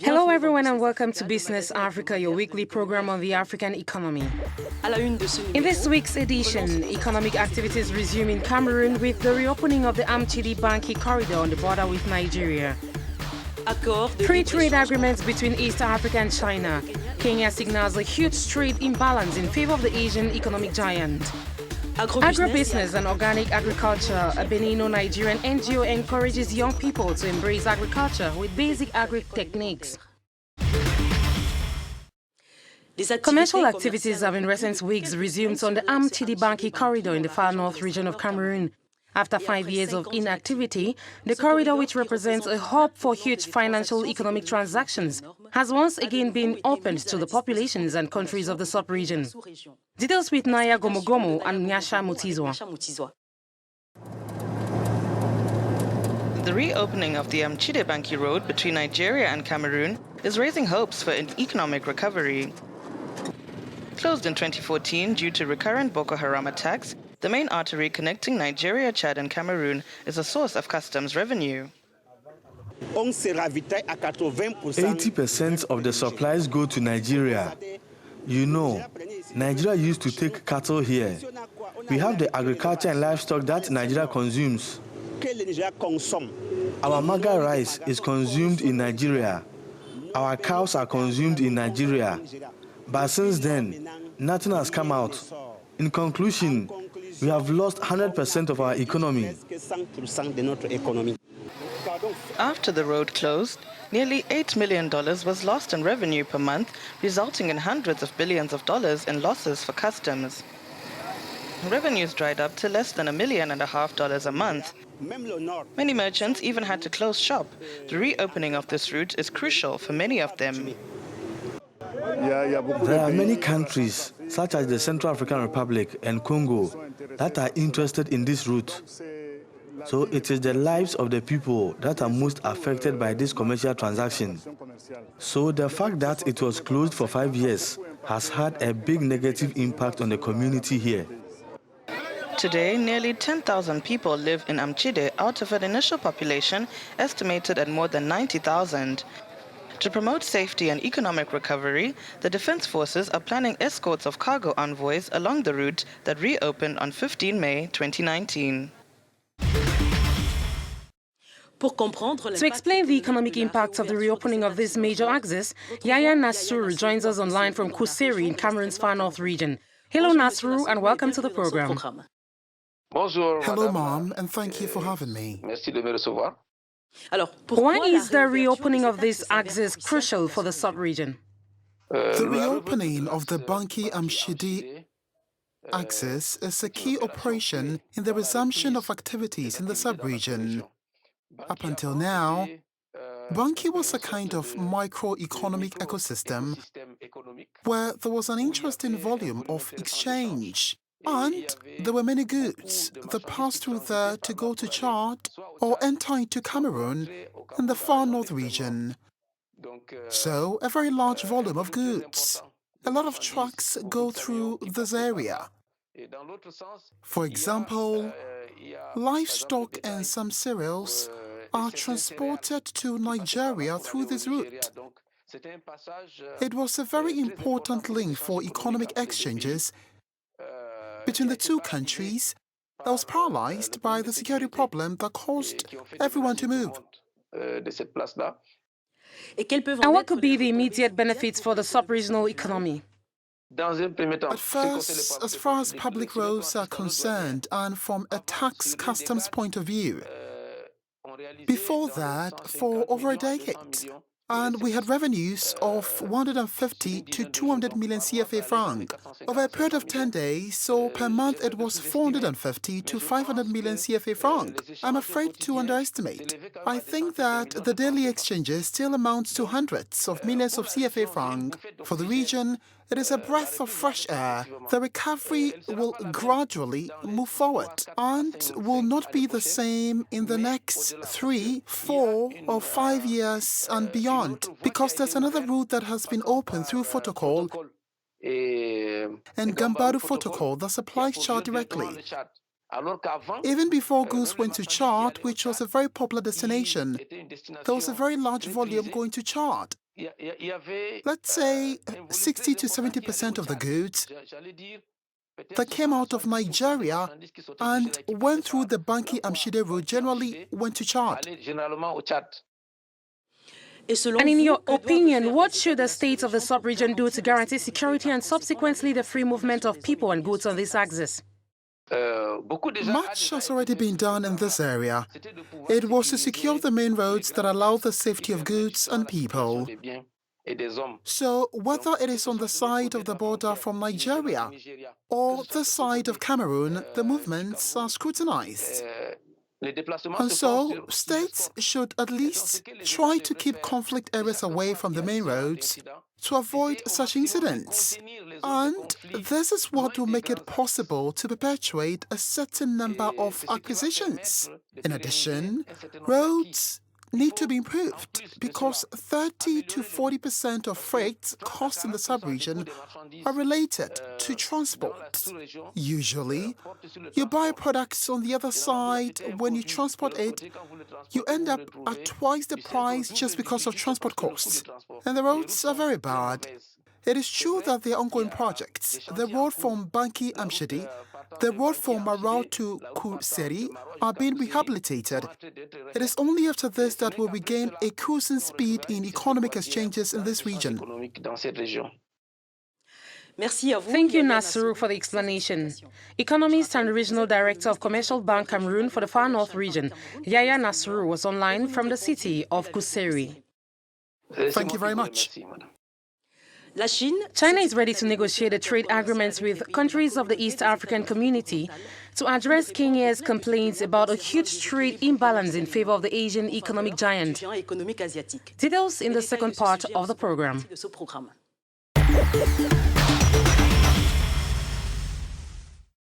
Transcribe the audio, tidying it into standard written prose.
Hello everyone and welcome to Business Africa, your weekly program on the African economy. In this week's edition, economic activities resume in Cameroon with the reopening of the Amchidé-Banki corridor on the border with Nigeria. Free trade agreements between East Africa and China. Kenya signals a huge trade imbalance in favor of the Asian economic giant. Agribusiness and organic agriculture. A Benino-Nigerian NGO encourages young people to embrace agriculture with basic agri-techniques. Commercial activities have in recent weeks resumed on the Amchidé-Banki corridor in the far north region of Cameroon. After 5 years of inactivity, the corridor, which represents a hub for huge financial economic transactions, has once again been opened to the populations and countries of the sub-region. Details with Naya Gomogomo and Nyasha Mutizwa. The reopening of the Amchidé-Banki road between Nigeria and Cameroon is raising hopes for an economic recovery. Closed in 2014 due to recurrent Boko Haram attacks, the main artery connecting Nigeria, Chad and Cameroon is a source of customs revenue. 80% of the supplies go to Nigeria. You know, Nigeria used to take cattle here. We have the agriculture and livestock that Nigeria consumes. Our maga rice is consumed in Nigeria. Our cows are consumed in Nigeria. But since then, nothing has come out. In conclusion, we have lost 100% of our economy. After the road closed, nearly $8 million was lost in revenue per month, resulting in hundreds of billions of dollars in losses for customs. Revenues dried up to less than $1.5 million a month. Many merchants even had to close shop. The reopening of this route is crucial for many of them. There are many countries, such as the Central African Republic and Congo, that are interested in this route. So it is the lives of the people that are most affected by this commercial transaction. So the fact that it was closed for 5 years has had a big negative impact on the community here. Today, nearly 10,000 people live in Amchidé out of an initial population estimated at more than 90,000. To promote safety and economic recovery, the Defense Forces are planning escorts of cargo envoys along the route that reopened on 15 May 2019. To explain the economic impacts of the reopening of this major axis, Yaya Nasrou joins us online from Kuseri in Cameroon's far north region. Hello Nasrou and welcome to the program. Bonjour. Hello, Mom, and thank you for having me. Merci de me recevoir. Why is the reopening of this axis crucial for the sub-region? The reopening of the Banki-Amchidé axis is a key operation in the resumption of activities in the sub-region. Up until now, Banki was a kind of microeconomic ecosystem where there was an interesting volume of exchange. And there were many goods that passed through there to go to Chad or enter into Cameroon in the far north region. So, a very large volume of goods. A lot of trucks go through this area. For example, livestock and some cereals are transported to Nigeria through this route. It was a very important link for economic exchanges between the two countries that was paralyzed by the security problem that caused everyone to move. And what could be the immediate benefits for the sub-regional economy? At first, as far as public roads are concerned and from a tax customs point of view, before that, for over a decade, and we had revenues of 150 to 200 million CFA franc. Over a period of 10 days, so per month it was 450 to 500 million CFA franc. I'm afraid to underestimate. I think that the daily exchanges still amounts to hundreds of millions of CFA franc. For the region, it is a breath of fresh air. The recovery will gradually move forward and will not be the same in the next 3, 4 or 5 years and beyond, because there's another route that has been opened through Protocol and Gambaru Protocol that supplies Chad directly. Even before goods went to Chad, which was a very popular destination, there was a very large volume going to Chad. Let's say 60 to 70% of the goods that came out of Nigeria and went through the Banki-Amchidé route generally went to Chad. And in your opinion, what should the states of the sub-region do to guarantee security and subsequently the free movement of people and goods on this axis? Much has already been done in this area. It was to secure the main roads that allow the safety of goods and people. So, whether it is on the side of the border from Nigeria or the side of Cameroon, the movements are scrutinized. And so, states should at least try to keep conflict areas away from the main roads to avoid such incidents. And this is what will make it possible to perpetuate a certain number of acquisitions. In addition, roads need to be improved because 30 to 40% of freight costs in the sub-region are related to transport. Usually, you buy products on the other side. When you transport it, you end up at twice the price just because of transport costs. And the roads are very bad. It is true that there are ongoing projects. The road from Banki-Amchidé, the road from Marau to Kuseri are being rehabilitated. It is only after this that we will regain a cruising speed in economic exchanges in this region. Thank you, Nasru, for the explanation. Economist and Regional Director of Commercial Bank Cameroon for the Far North region, Yaya Nasru, was online from the city of Kuseri. Thank you very much. China is ready to negotiate a trade agreements with countries of the East African community to address Kenya's complaints about a huge trade imbalance in favor of the Asian economic giant. Details in the second part of the program.